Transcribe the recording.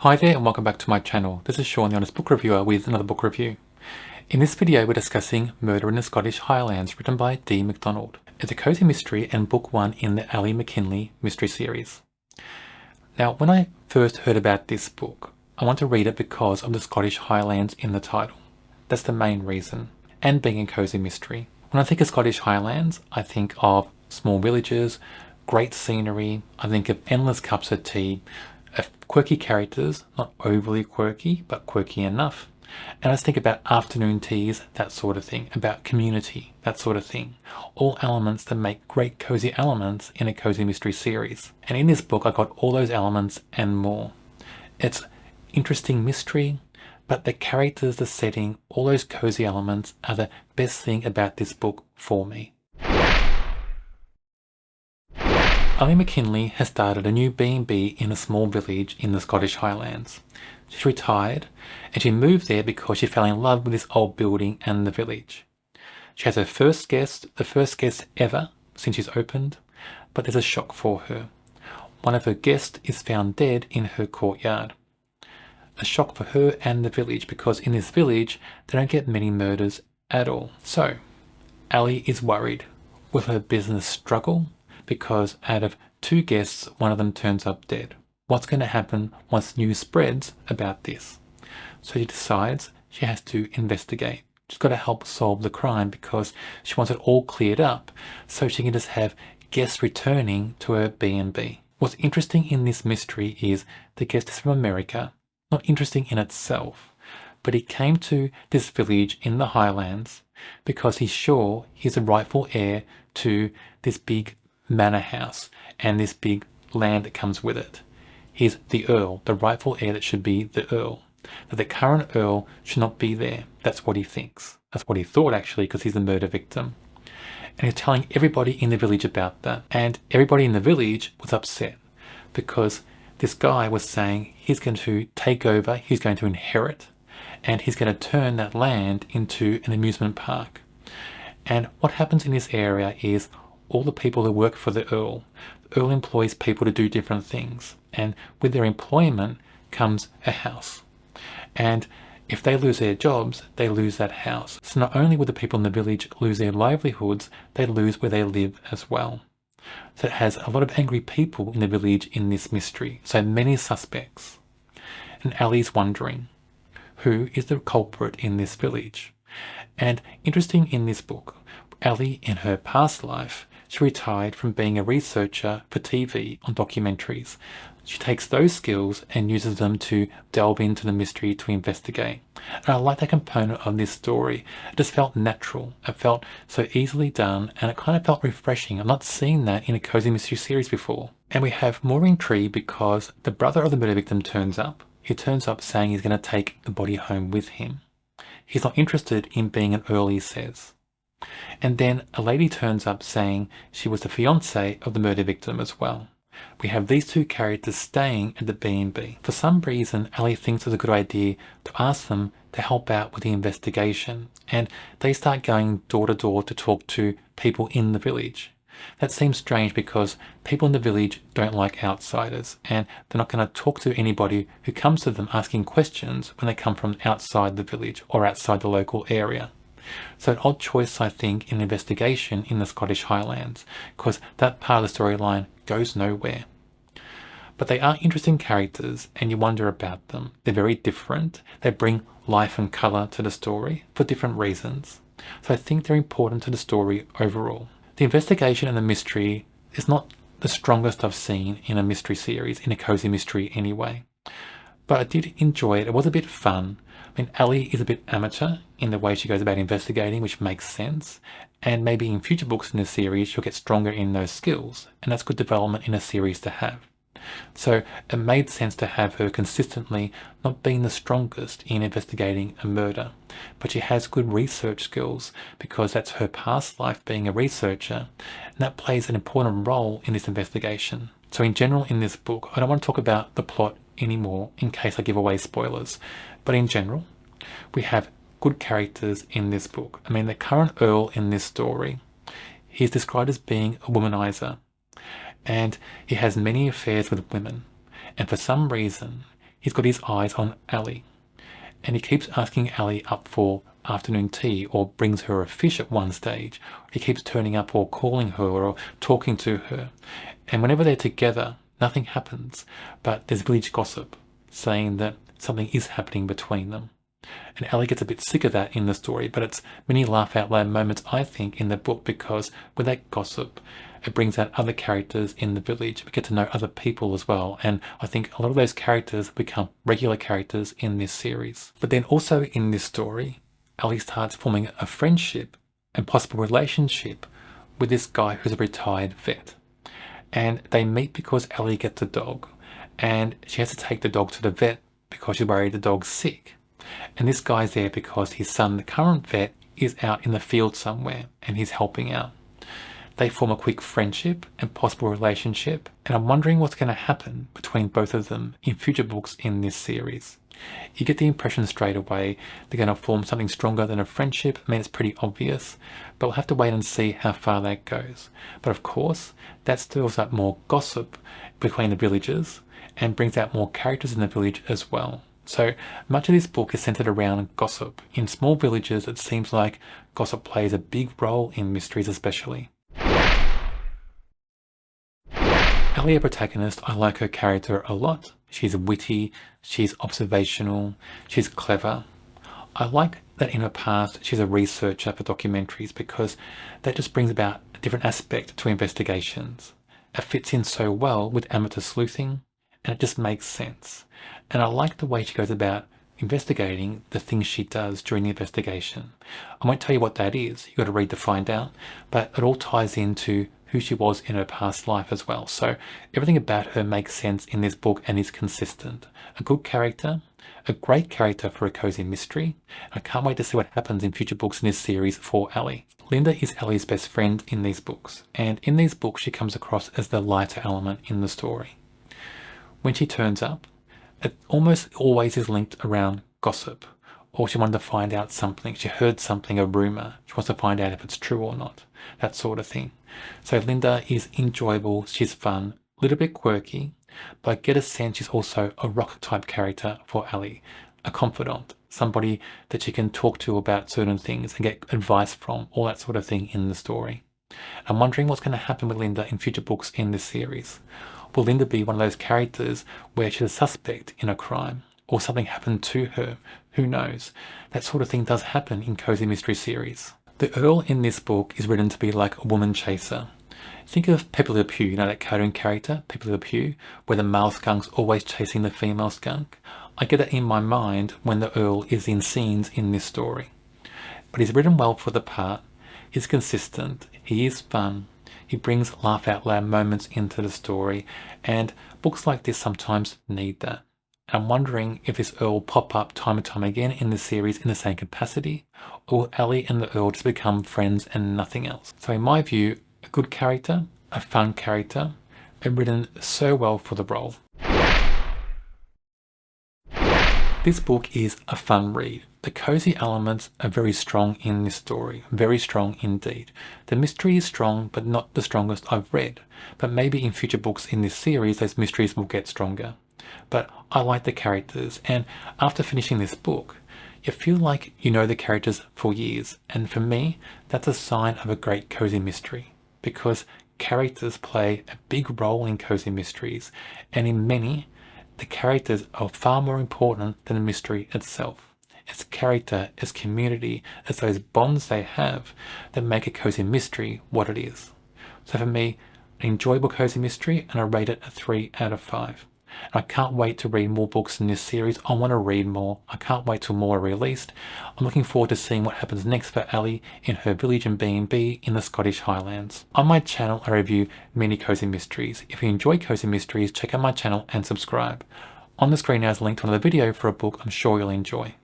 Hi there and welcome back to my channel. This is Sean, the Honest Book Reviewer, with another book review. In this video we're discussing Murder in the Scottish Highlands, written by Dee MacDonald. It's a cozy mystery and book one in the Ali McKinley mystery series. Now, when I first heard about this book, I want to read it because of the Scottish Highlands in the title. That's the main reason, and being a cozy mystery. When I think of Scottish Highlands, I think of small villages, great scenery, I think of endless cups of tea, quirky characters, not overly quirky, but quirky enough. And I just think about afternoon teas, that sort of thing, about community, that sort of thing. All elements that make great cozy elements in a cozy mystery series. And in this book, I got all those elements and more. It's interesting mystery, but the characters, the setting, all those cozy elements are the best thing about this book for me. Ali McKinley has started a new B&B in a small village in the Scottish Highlands. She's retired and she moved there because she fell in love with this old building and the village. She has her first guest, the first guest ever since she's opened, but there's a shock for her. One of her guests is found dead in her courtyard. A shock for her and the village because in this village they don't get many murders at all. So, Ali is worried. Will her business struggle? Because out of two guests, one of them turns up dead. What's going to happen once news spreads about this? So she decides she has to investigate. She's got to help solve the crime because she wants it all cleared up so she can just have guests returning to her B&B. What's interesting in this mystery is the guest is from America. Not interesting in itself, but he came to this village in the Highlands because he's sure he's the rightful heir to this big manor house and this big land that comes with it. He's the Earl, the rightful heir that should be the Earl. That the current Earl should not be there. That's what he thinks. That's what he thought actually, because he's the murder victim. And he's telling everybody in the village about that. And everybody in the village was upset because this guy was saying he's going to take over, he's going to inherit, and he's going to turn that land into an amusement park. And what happens in this area is all the people who work for the Earl employs people to do different things. And with their employment comes a house. And if they lose their jobs, they lose that house. So not only will the people in the village lose their livelihoods, they lose where they live as well. So it has a lot of angry people in the village in this mystery. So many suspects. And Ali's wondering, who is the culprit in this village? And interesting in this book, Ali, in her past life, she retired from being a researcher for TV on documentaries. She takes those skills and uses them to delve into the mystery to investigate. And I like that component of this story. It just felt natural. It felt so easily done and it kind of felt refreshing. I've not seen that in a cozy mystery series before. And we have more intrigue because the brother of the murder victim turns up. He turns up saying he's going to take the body home with him. He's not interested in being an Earl, he says. And then a lady turns up saying she was the fiancée of the murder victim as well. We have these two characters staying at the B&B. For some reason, Ali thinks it's a good idea to ask them to help out with the investigation, and they start going door to door to talk to people in the village. That seems strange because people in the village don't like outsiders, and they're not going to talk to anybody who comes to them asking questions when they come from outside the village or outside the local area. So an odd choice, I think, in investigation in the Scottish Highlands, because that part of the storyline goes nowhere. But they are interesting characters, and you wonder about them. They're very different. They bring life and colour to the story for different reasons. So I think they're important to the story overall. The investigation and the mystery is not the strongest I've seen in a mystery series, in a cozy mystery anyway. But I did enjoy it. It was a bit fun. I mean, Ali is a bit amateur in the way she goes about investigating, which makes sense. And maybe in future books in the series, she'll get stronger in those skills. And that's good development in a series to have. So it made sense to have her consistently not being the strongest in investigating a murder. But she has good research skills because that's her past life being a researcher. And that plays an important role in this investigation. So in general in this book, I don't want to talk about the plot anymore in case I give away spoilers. But in general, we have good characters in this book. I mean, the current Earl in this story, he's described as being a womanizer. And he has many affairs with women. And for some reason, he's got his eyes on Ali, and he keeps asking Ali up for afternoon tea, or brings her a fish at one stage. He keeps turning up or calling her or talking to her. And whenever they're together, nothing happens, but there's village gossip saying that something is happening between them. And Ali gets a bit sick of that in the story, but it's many laugh out loud moments, I think, in the book, because with that gossip, it brings out other characters in the village. We get to know other people as well, and I think a lot of those characters become regular characters in this series. But then also in this story, Ali starts forming a friendship and possible relationship with this guy who's a retired vet. And they meet because Ali gets a dog, and she has to take the dog to the vet because she's worried the dog's sick. And this guy's there because his son, the current vet, is out in the field somewhere and he's helping out. They form a quick friendship and possible relationship, and I'm wondering what's going to happen between both of them in future books in this series. You get the impression straight away they're going to form something stronger than a friendship. I mean, it's pretty obvious, but we'll have to wait and see how far that goes. But of course, that stirs up more gossip between the villagers and brings out more characters in the village as well. So much of this book is centered around gossip. In small villages, it seems like gossip plays a big role in mysteries especially. Ali, a protagonist, I like her character a lot. She's witty, she's observational, she's clever. I like that in her past she's a researcher for documentaries, because that just brings about a different aspect to investigations. It fits in so well with amateur sleuthing, and it just makes sense. And I like the way she goes about investigating the things she does during the investigation. I won't tell you what that is, you've got to read to find out, but it all ties into who she was in her past life as well. So everything about her makes sense in this book and is consistent. A good character, a great character for a cozy mystery. I can't wait to see what happens in future books in this series for Ali. Linda is Ali's best friend in these books, and in these books she comes across as the lighter element in the story. When she turns up, it almost always is linked around gossip, or she wanted to find out something, she heard something, a rumour, she wants to find out if it's true or not, that sort of thing. So Linda is enjoyable, she's fun, a little bit quirky, but I get a sense she's also a rock type character for Ali, a confidant, somebody that she can talk to about certain things and get advice from, all that sort of thing in the story. I'm wondering what's going to happen with Linda in future books in this series. Will Linda be one of those characters where she's a suspect in a crime, or something happened to her? Who knows? That sort of thing does happen in cozy mystery series. The Earl in this book is written to be like a woman chaser. Think of Pepe Le Pew, you know that cartoon character, Pepe Le Pew, where the male skunk's always chasing the female skunk? I get that in my mind when the Earl is in scenes in this story. But he's written well for the part, he's consistent, he is fun, he brings laugh out loud moments into the story, and books like this sometimes need that. I'm wondering if this Earl will pop up time and time again in the series in the same capacity, or will Ali and the Earl just become friends and nothing else? So in my view, a good character, a fun character, and written so well for the role. This book is a fun read. The cozy elements are very strong in this story, very strong indeed. The mystery is strong, but not the strongest I've read. But maybe in future books in this series, those mysteries will get stronger. But I like the characters, and after finishing this book, you feel like you know the characters for years. And for me, that's a sign of a great cozy mystery, because characters play a big role in cozy mysteries, and in many, the characters are far more important than the mystery itself. It's character, it's community, it's those bonds they have that make a cozy mystery what it is. So for me, an enjoyable cozy mystery, and I rate it a 3 out of 5. And I can't wait to read more books in this series. I want to read more. I can't wait till more are released. I'm looking forward to seeing what happens next for Ali in her village and B&B in the Scottish Highlands. On my channel, I review many cozy mysteries. If you enjoy cozy mysteries, check out my channel and subscribe. On the screen now is a link to another video for a book I'm sure you'll enjoy.